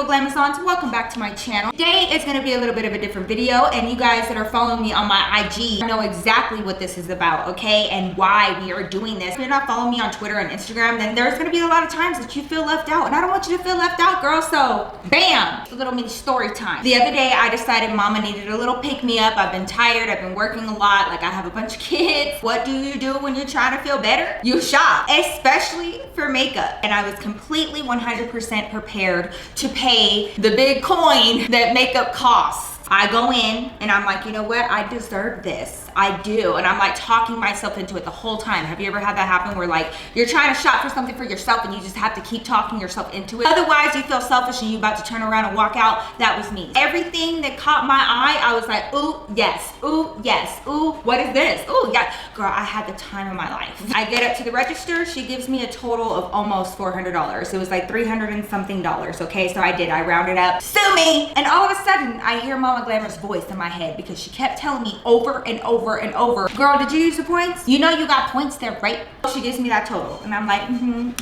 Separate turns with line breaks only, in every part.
beautiful Glamazons, welcome back to my channel. Today is going to be a little bit of a different video, and you guys that are following me on my IG know exactly what this is about, okay, and why we are doing this. If you're not following me on Twitter and Instagram, then there's going to be a lot of times that you feel left out, and I don't want you to feel left out, girl. So bam, a little mini story time. The other day I decided mama needed a little pick-me-up. I've been tired, I've been working a lot, like I have a bunch of kids. What do you do when you're trying to feel better? You shop, especially for makeup. And I was completely 100% prepared to pay the big coin that makeup costs. I go in and I'm like, you know what? I deserve this. I do. And I'm like talking myself into it the whole time. Have you ever had that happen where like you're trying to shop for something for yourself and you just have to keep talking yourself into it? Otherwise you feel selfish and you about to turn around and walk out. That was me. Everything that caught my eye, I was like, ooh, yes, ooh, yes, ooh, what is this? Ooh, yeah. Girl, I had the time of my life. I get up to the register. She gives me a total of almost $400. It was like 300 and something dollars. Okay, so I did. I rounded up. Sue me! And all of a sudden, I hear Mama Glamour's voice in my head because she kept telling me over and over and over, girl, did you use the points? You know you got points there, right? She gives me that total. And I'm like,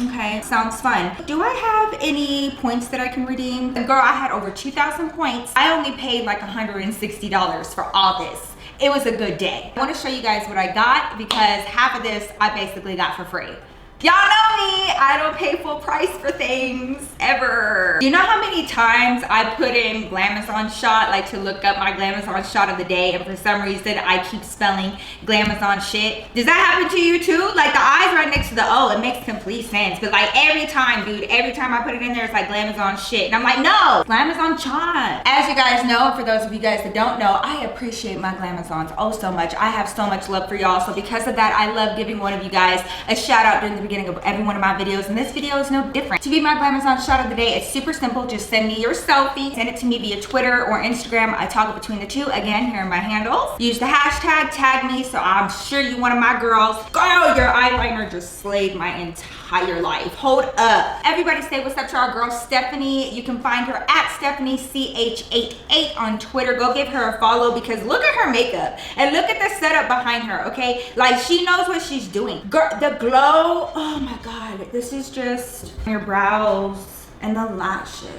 okay, sounds fun. Do I have any points that I can redeem? And girl, I had over 2,000 points. I only paid like $160 for all this. It was a good day. I want to show you guys what I got because half of this I basically got for free. Y'all know me, I don't pay full price for things, ever. You know how many times I put in Glamazon shot, like to look up my Glamazon shot of the day, and for some reason I keep spelling Glamazon shit? Does that happen to you too? Like the I's right next to the O, it makes complete sense. But like every time, dude, every time I put it in there, it's like Glamazon shit. And I'm like, no, Glamazon shot. As you guys know, and for those of you guys that don't know, I appreciate my Glamazons oh so much. I have so much love for y'all. So because of that, I love giving one of you guys a shout out during the beginning of every one of my videos, and this video is no different. To be my Glamazon shot of the day, it's super simple. Just send me your selfie, send it to me via Twitter or Instagram. I toggle between the two. Again, here are my handles. Use the hashtag, tag me, so I'm sure you one of my girls. Girl, your eyeliner just slayed my entire life. Hold up. Everybody say what's up to our girl Stephanie. You can find her at StephanieCH88 on Twitter. Go give her a follow because look at her makeup and look at the setup behind her, okay? Like she knows what she's doing. Girl, the glow, oh my God, this is just your brows and the lashes.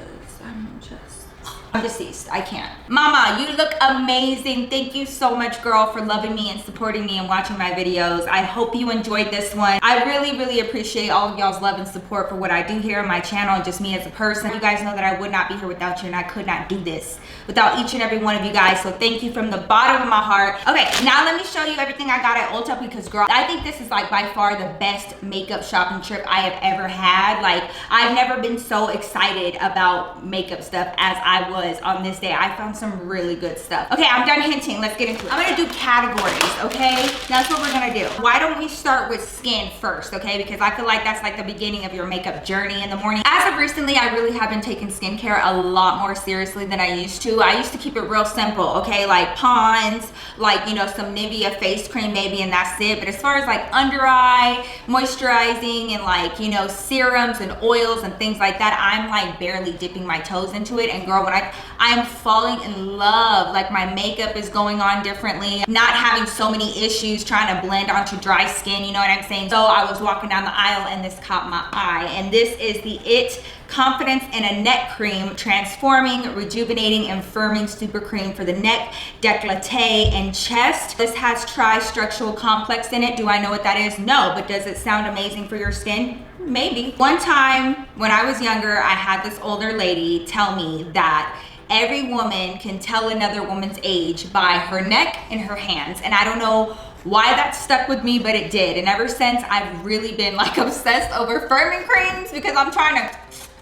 I'm deceased, I can't. Mama, you look amazing. Thank you so much, girl, for loving me and supporting me and watching my videos. I hope you enjoyed this one. I really, really appreciate all of y'all's love and support for what I do here on my channel and just me as a person. You guys know that I would not be here without you, and I could not do this without each and every one of you guys. So thank you from the bottom of my heart. Okay, now let me show you everything I got at Ulta because, girl, I think this is like by far the best makeup shopping trip I have ever had. Like, I've never been so excited about makeup stuff as I was on this day. I found some really good stuff. Okay, I'm done hinting. Let's get into it. I'm gonna do categories, okay? That's what we're gonna do. Why don't we start with skin first, okay? Because I feel like that's like the beginning of your makeup journey in the morning. As of recently, I really have been taking skincare a lot more seriously than I used to. I used to keep it real simple, okay? Like Pond's, like, you know, some Nivea face cream maybe, and that's it. But as far as like under eye moisturizing and like, you know, serums and oils and things like that, I'm like barely dipping my toes into it. And girl, when I'm falling in love. Like my makeup is going on differently. Not having so many issues trying to blend onto dry skin, you know what I'm saying? So I was walking down the aisle and this caught my eye. And this is the IT Confidence in a Neck Cream, Transforming, Rejuvenating, and Firming Super Cream for the neck, décolleté, and chest. This has tri-structural complex in it. Do I know what that is? No, but does it sound amazing for your skin? Maybe. One time when I was younger, I had this older lady tell me that every woman can tell another woman's age by her neck and her hands. And I don't know why that stuck with me, but it did. And ever since, I've really been like obsessed over firming creams because I'm trying to,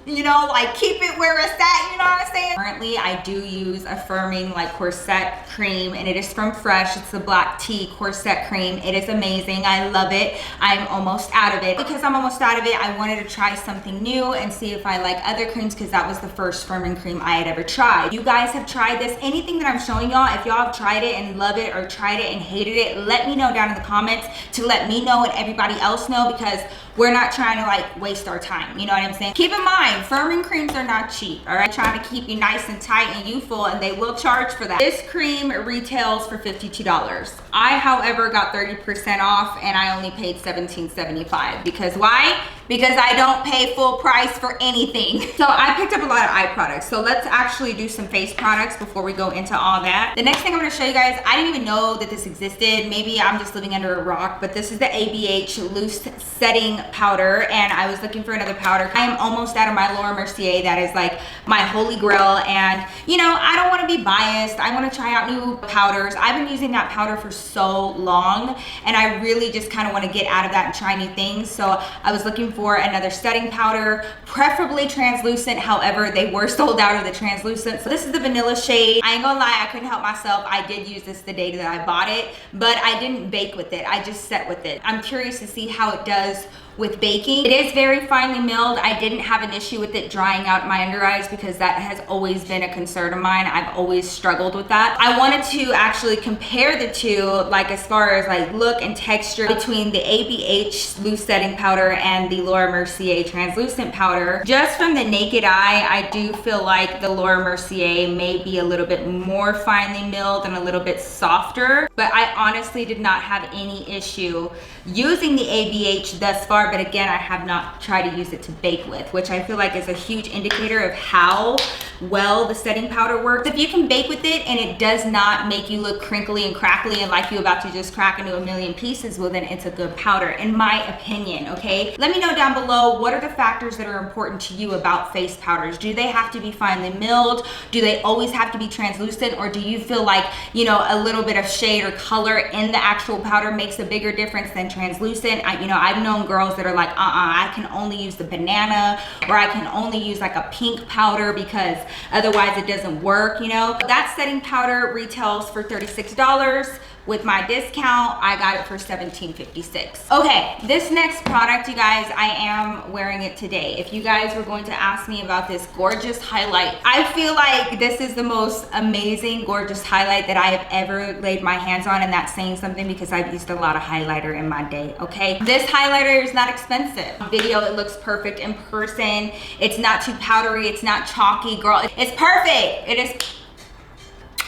you know, like keep it where it's at, you know what I'm saying? Currently, I do use a firming like corset cream, and it is from Fresh. It's the black tea corset cream. It is amazing. I love it. I'm almost out of it. Because I'm almost out of it, I wanted to try something new and see if I like other creams because that was the first firming cream I had ever tried. You guys have tried this. Anything that I'm showing y'all, if y'all have tried it and love it or tried it and hated it, let me know down in the comments to let me know and everybody else know, because we're not trying to like waste our time. You know what I'm saying? Keep in mind, firming creams are not cheap, all right? Trying to keep you nice and tight and youthful, and they will charge for that. This cream retails for $52. I, however, got 30% off and I only paid $17.75. Because why? Because I don't pay full price for anything. So I picked up a lot of eye products. So let's actually do some face products before we go into all that. The next thing I'm gonna show you guys, I didn't even know that this existed. Maybe I'm just living under a rock, but this is the ABH Loose Setting Powder, and I was looking for another powder. I am almost out of my Laura Mercier. That is like my holy grail, and you know, I don't wanna be biased. I wanna try out new powders. I've been using that powder for so long, and I really just kinda wanna get out of that and try new things. So I was looking for another setting powder, preferably translucent. However, they were sold out of the translucent. So this is the vanilla shade. I ain't gonna lie, I couldn't help myself. I did use this the day that I bought it, but I didn't bake with it. I just set with it. I'm curious to see how it does with baking. It is very finely milled. I didn't have an issue with it drying out my under eyes because that has always been a concern of mine. I've always struggled with that. I wanted to actually compare the two, like as far as like look and texture between the ABH Loose Setting Powder and the Laura Mercier Translucent Powder. Just from the naked eye, I do feel like the Laura Mercier may be a little bit more finely milled and a little bit softer, but I honestly did not have any issue using the ABH thus far. But again, I have not tried to use it to bake with, which I feel like is a huge indicator of how well the setting powder works. If you can bake with it and it does not make you look crinkly and crackly and like you're about to just crack into a million pieces, well then it's a good powder, in my opinion, okay? Let me know down below, what are the factors that are important to you about face powders? Do they have to be finely milled? Do they always have to be translucent? Or do you feel like, you know, a little bit of shade or color in the actual powder makes a bigger difference than translucent? I've known girls that are like, I can only use the banana, or I can only use like a pink powder because otherwise it doesn't work, you know? That setting powder retails for $36. With my discount, I got it for $17.56. Okay, this next product, you guys, I am wearing it today. If you guys were going to ask me about this gorgeous highlight, I feel like this is the most amazing, gorgeous highlight that I have ever laid my hands on, and that's saying something because I've used a lot of highlighter in my day, okay? This highlighter is not expensive. Video, it looks perfect. In person, it's not too powdery, it's not chalky, girl. It's perfect. It is.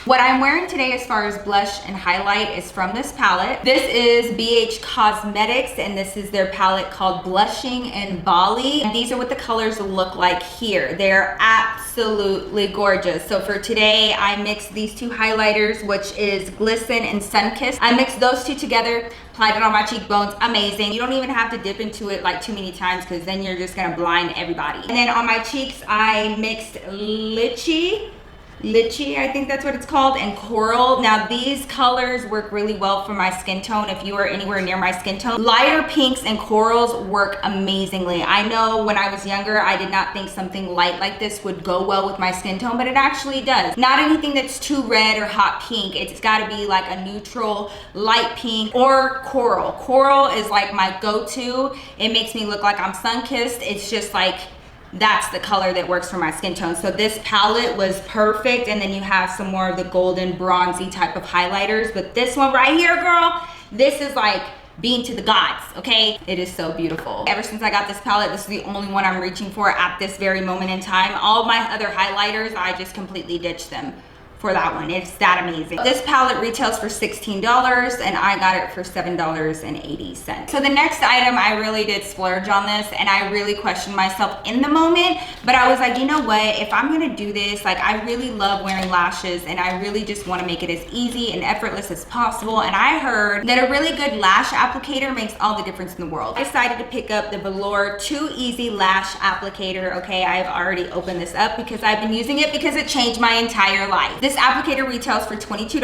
What I'm wearing today as far as blush and highlight is from this palette. This is BH Cosmetics, and this is their palette called Blushing in Bali. And these are what the colors look like here. They're absolutely gorgeous. So for today, I mixed these two highlighters, which is Glisten and Sunkissed. I mixed those two together, applied it on my cheekbones. Amazing. You don't even have to dip into it like too many times because then you're just gonna blind everybody. And then on my cheeks, I mixed Lychee, I think that's what it's called, and Coral. Now these colors work really well for my skin tone if you are anywhere near my skin tone. Lighter pinks and corals work amazingly. I know when I was younger, I did not think something light like this would go well with my skin tone, but it actually does. Not anything that's too red or hot pink. It's gotta be like a neutral light pink or coral. Coral is like my go-to. It makes me look like I'm sun-kissed. It's just like, that's the color that works for my skin tone. So this palette was perfect. And then you have some more of the golden bronzy type of highlighters. But this one right here, girl, this is like being to the gods, okay? It is so beautiful. Ever since I got this palette, this is the only one I'm reaching for at this very moment in time. All my other highlighters, I just completely ditched them for that one. It's that amazing. This palette retails for $16 and I got it for $7.80. So the next item, I really did splurge on this and I really questioned myself in the moment, but I was like, you know what, if I'm gonna do this, like I really love wearing lashes and I really just wanna make it as easy and effortless as possible. And I heard that a really good lash applicator makes all the difference in the world. I decided to pick up the Velour Too Easy Lash Applicator. Okay, I've already opened this up because I've been using it because it changed my entire life. This applicator retails for $22.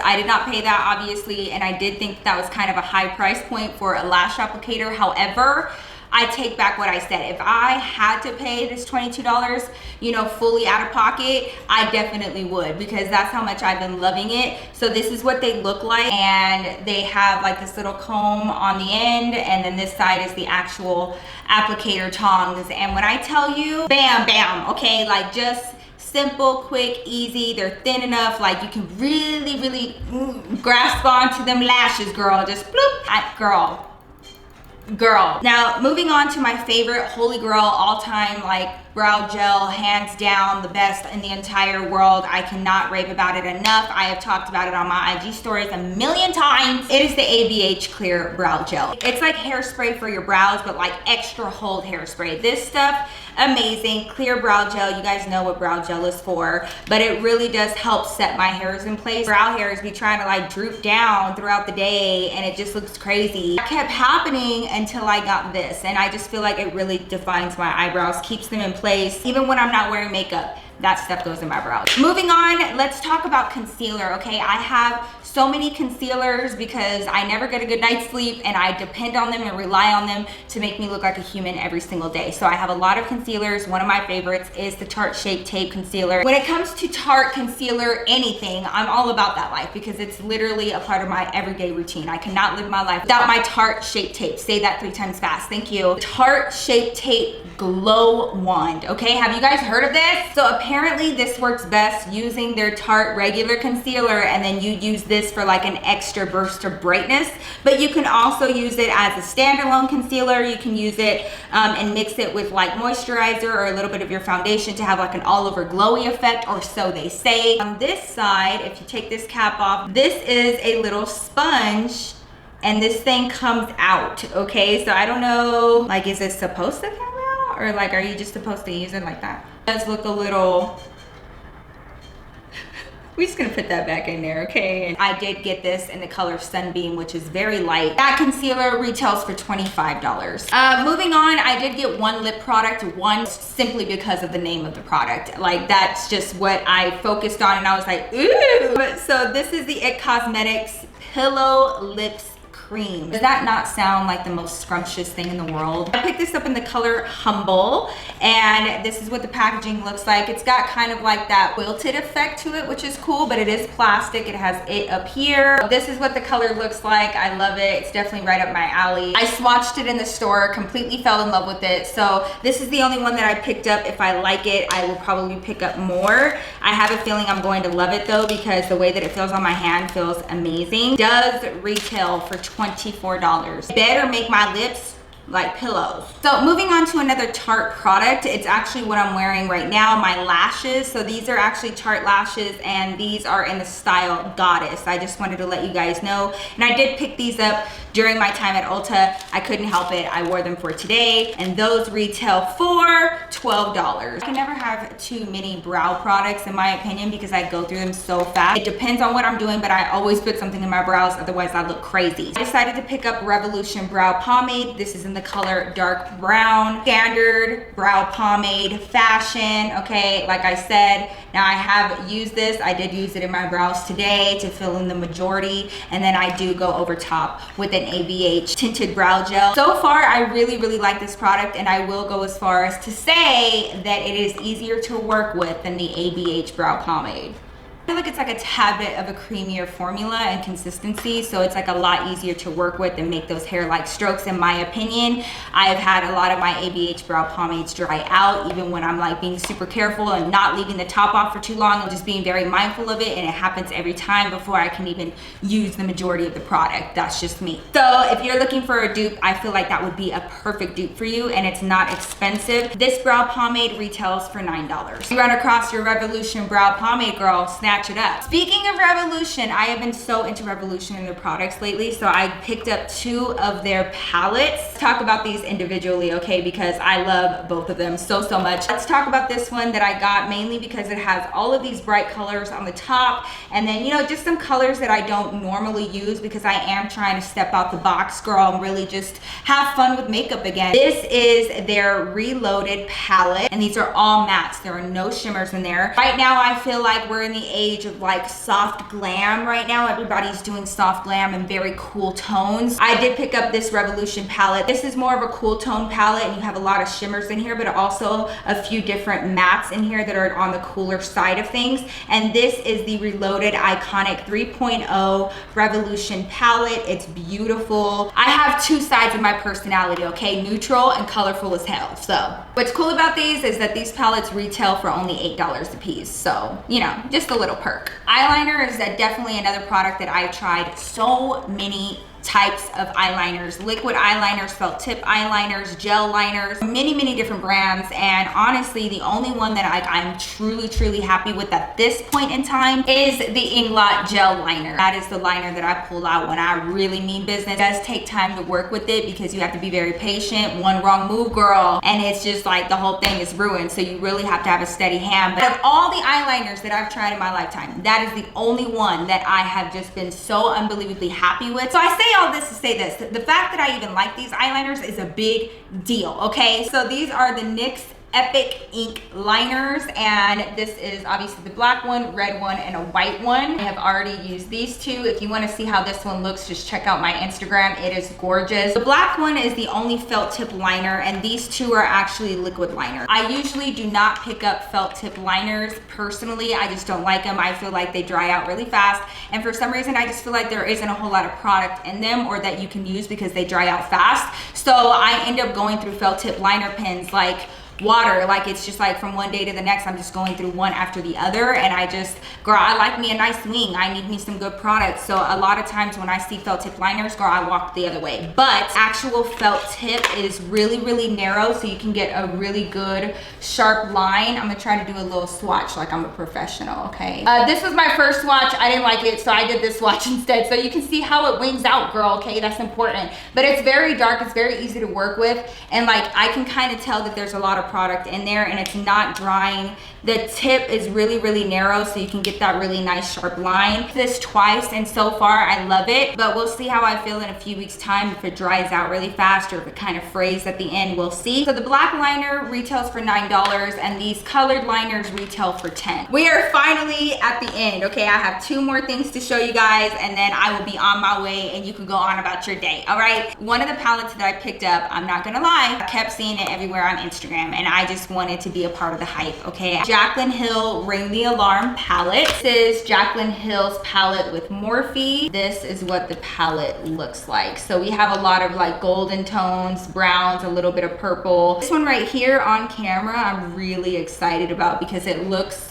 I did not pay that, obviously, and I did think that was kind of a high price point for a lash applicator. However, I take back what I said. If I had to pay this $22, you know, fully out of pocket, I definitely would, because that's how much I've been loving it. So this is what they look like, and they have like this little comb on the end, and then this side is the actual applicator tongs. And when I tell you, bam, bam, okay, like just simple, quick, easy. They're thin enough, like you can really grasp onto them lashes, girl. Just bloop. Girl, girl. Now, moving on to my favorite holy grail all-time like brow gel, hands down the best in the entire world. I cannot rave about it enough. I have talked about it on my IG stories a million times. It is the ABH Clear Brow Gel. It's like hairspray for your brows, but like extra hold hairspray. This stuff, amazing. Clear brow gel, you guys know what brow gel is for, but it really does help set my hairs in place. Brow hairs be trying to like droop down throughout the day and it just looks crazy. It kept happening until I got this, and I just feel like it really defines my eyebrows, keeps them in place. Even when I'm not wearing makeup, that stuff goes in my brows. Moving on, let's talk about concealer, okay? I have so many concealers because I never get a good night's sleep and I depend on them and rely on them to make me look like a human every single day. So I have a lot of concealers. One of my favorites is the Tarte Shape Tape Concealer. When it comes to Tarte concealer, anything, I'm all about that life because it's literally a part of my everyday routine. I cannot live my life without my Tarte Shape Tape. Say that 3 times fast, thank you. Tarte Shape Tape Glow Wand, okay? Have you guys heard of this? So apparently this works best using their Tarte regular concealer, and then you use this for like an extra burst of brightness, but you can also use it as a standalone concealer. You can use it and mix it with like moisturizer or a little bit of your foundation to have like an all over glowy effect, or so they say. On this side, if you take this cap off, this is a little sponge and this thing comes out, okay? So I don't know, like, is it supposed to come out, or like, are you just supposed to use it like that? It does look a little, we're just gonna put that back in there, okay? And I did get this in the color Sunbeam, which is very light. That concealer retails for $25. Moving on, I did get one lip product, one simply because of the name of the product. Like, that's just what I focused on, and I was like, ooh. So this is the IT Cosmetics Pillow Lips Cream. Does that not sound like the most scrumptious thing in the world? I picked this up in the color Humble, and this is what the packaging looks like. It's got kind of like that quilted effect to it, which is cool, but it is plastic. It has it up here. This is what the color looks like. I love it. It's definitely right up my alley. I swatched it in the store, completely fell in love with it. So this is the only one that I picked up. If I like it, I will probably pick up more. I have a feeling I'm going to love it though, because the way that it feels on my hand feels amazing. It does retail for $24. Better make my lips like pillows. So moving on to another Tarte product. It's actually what I'm wearing right now, my lashes. So these are actually Tarte lashes, and these are in the style Goddess. I just wanted to let you guys know. And I did pick these up during my time at Ulta. I couldn't help it. I wore them for today, and those retail for $12. I can never have too many brow products in my opinion because I go through them so fast. It depends on what I'm doing, but I always put something in my brows, otherwise I look crazy. I decided to pick up Revolution Brow Pomade. This is in the color dark brown. Standard brow pomade fashion, okay? Like I said, now I have used this. I did use it in my brows today to fill in the majority, and then I do go over top with an ABH tinted brow gel. So far, I really, really like this product, and I will go as far as to say that it is easier to work with than the ABH brow pomade. I feel like it's like a tad bit of a creamier formula and consistency, so it's like a lot easier to work with and make those hair-like strokes in my opinion. I've had a lot of my ABH brow pomades dry out, even when I'm like being super careful and not leaving the top off for too long. I'm just being very mindful of it, and it happens every time before I can even use the majority of the product. That's just me. So if you're looking for a dupe, I feel like that would be a perfect dupe for you, and it's not expensive. This brow pomade retails for $9. You run across your Revolution brow pomade, girl, snap it up. Speaking of Revolution, I have been so into Revolution and their products lately, so I picked up 2 of their palettes. Let's talk about these individually, okay, because I love both of them so much. Let's talk about this one that I got mainly because it has all of these bright colors on the top, and then, you know, just some colors that I don't normally use because I am trying to step out the box, girl, and really just have fun with makeup again. This is their Reloaded palette, and these are all mattes. There are no shimmers in there. Right now, I feel like we're in the age of like soft glam right now. Everybody's doing soft glam and very cool tones. I did pick up this Revolution palette. This is more of a cool tone palette, and you have a lot of shimmers in here, but also a few different mattes in here that are on the cooler side of things. And this is the Reloaded Iconic 3.0 Revolution palette. It's beautiful. I have 2 sides of my personality, okay? Neutral and colorful as hell. So what's cool about these is that these palettes retail for only $8 a piece. So, you know, just a little perk. Eyeliner is definitely another product that I tried so many types of eyeliners: liquid eyeliners, felt tip eyeliners, gel liners, many different brands. And honestly, the only one that I'm truly happy with at this point in time is the Inglot gel liner. That is the liner that I pull out when I really mean business. It does take time to work with it because you have to be very patient. One wrong move, girl, and it's just like the whole thing is ruined. So you really have to have a steady hand. But of all the eyeliners that I've tried in my lifetime, that is the only one that I have just been so unbelievably happy with. So I say all this to say this: the fact that I even like these eyeliners is a big deal, okay? So these are the NYX Epic Ink liners, and this is obviously the black one, red one, and a white one. I have already used these two. If you want to see how this one looks, just check out my Instagram. It is gorgeous. The black one is the only felt tip liner, and these two are actually liquid liner. I usually do not pick up felt tip liners personally. I just don't like them. I feel like they dry out really fast, and for some reason I just feel like there isn't a whole lot of product in them or that you can use because they dry out fast. So I end up going through felt tip liner pens like water. Like, it's just like from one day to the next, I'm just going through one after the other. And I just, girl, I like me a nice wing. I need me some good products. So a lot of times when I see felt tip liners, girl, I walk the other way. But actual felt tip is really narrow, so you can get a really good sharp line. I'm gonna try to do a little swatch like I'm a professional, okay? This was my first swatch. I didn't like it, so I did this swatch instead. So you can see how it wings out, girl, okay? That's important. But it's very dark, it's very easy to work with. And like, I can kind of tell that there's a lot of product in there and it's not drying. The tip is really narrow, so you can get that really nice sharp line. This twice, and so far I love it, but we'll see how I feel in a few weeks time, if it dries out really fast or if it kind of frays at the end. We'll see. So the black liner retails for $9 and these colored liners retail for $10. We are finally at the end, okay? I have two more things to show you guys and then I will be on my way and you can go on about your day, all right? One of the palettes that I picked up, I'm not gonna lie, I kept seeing it everywhere on Instagram and I just wanted to be a part of the hype, okay? Jaclyn Hill Ring the Alarm palette. This is Jaclyn Hill's palette with Morphe. This is what the palette looks like. So we have a lot of like golden tones, browns, a little bit of purple. This one right here on camera, I'm really excited about because it looks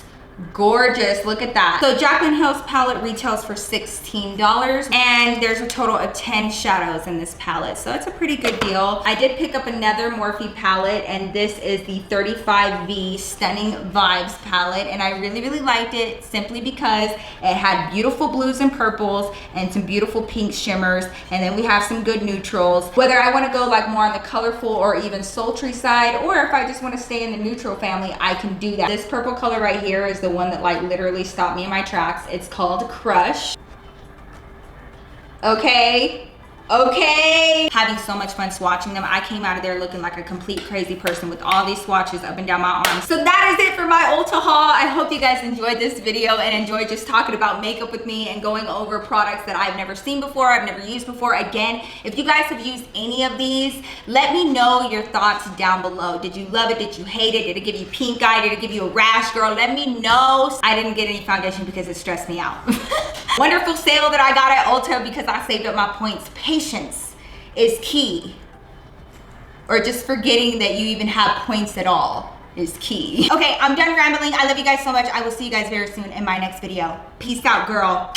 gorgeous. Look at that. So Jaclyn Hill's palette retails for $16 and there's a total of 10 shadows in this palette, so it's a pretty good deal. I did pick up another Morphe palette and this is the 35V Stunning Vibes palette, and I really liked it simply because it had beautiful blues and purples and some beautiful pink shimmers, and then we have some good neutrals. Whether I want to go like more on the colorful or even sultry side, or if I just want to stay in the neutral family, I can do that. This purple color right here is the one that like literally stopped me in my tracks. It's called Crush. Okay. Having so much fun swatching them. I came out of there looking like a complete crazy person with all these swatches up and down my arms. So that is it for my Ulta haul. I hope you guys enjoyed this video and enjoyed just talking about makeup with me and going over products that I've never seen before, I've never used before. Again, if you guys have used any of these, let me know your thoughts down below. Did you love it? Did you hate it? Did it give you pink eye? Did it give you a rash, girl? Let me know. I didn't get any foundation because it stressed me out. Wonderful sale that I got at Ulta because I saved up my points. Patience is key. Or just forgetting that you even have points at all is key. Okay, I'm done rambling. I love you guys so much. I will see you guys very soon in my next video. Peace out, girl.